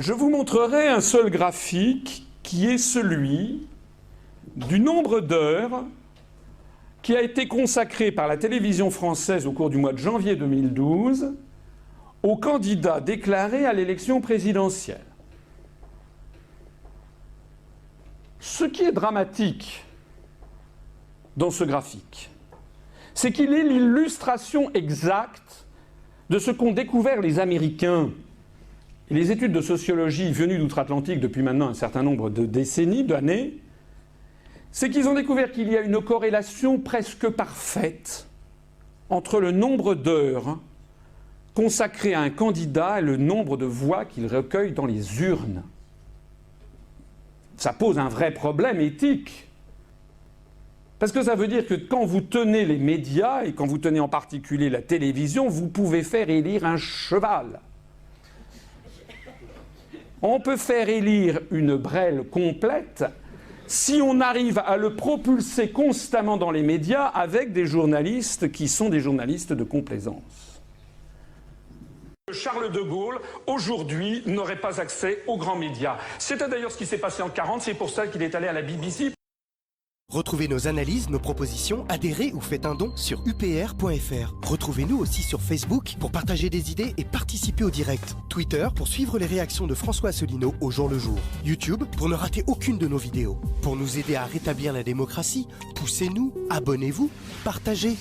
Je vous montrerai un seul graphique qui est celui du nombre d'heures qui a été consacré par la télévision française au cours du mois de janvier 2012 aux candidats déclarés à l'élection présidentielle. Ce qui est dramatique dans ce graphique, c'est qu'il est l'illustration exacte de ce qu'ont découvert les Américains et les études de sociologie venues d'outre-Atlantique depuis maintenant un certain nombre de décennies, d'années. C'est qu'ils ont découvert qu'il y a une corrélation presque parfaite entre le nombre d'heures consacrées à un candidat et le nombre de voix qu'il recueille dans les urnes. Ça pose un vrai problème éthique. Parce que ça veut dire que quand vous tenez les médias, et quand vous tenez en particulier la télévision, vous pouvez faire élire un cheval. On peut faire élire une brêle complète si on arrive à le propulser constamment dans les médias avec des journalistes qui sont des journalistes de complaisance. Charles de Gaulle, aujourd'hui, n'aurait pas accès aux grands médias. C'était d'ailleurs ce qui s'est passé en 1940, c'est pour ça qu'il est allé à la BBC. Retrouvez nos analyses, nos propositions, adhérez ou faites un don sur upr.fr. Retrouvez-nous aussi sur Facebook pour partager des idées et participer au direct. Twitter pour suivre les réactions de François Asselineau au jour le jour. YouTube pour ne rater aucune de nos vidéos. Pour nous aider à rétablir la démocratie, poussez-nous, abonnez-vous, partagez.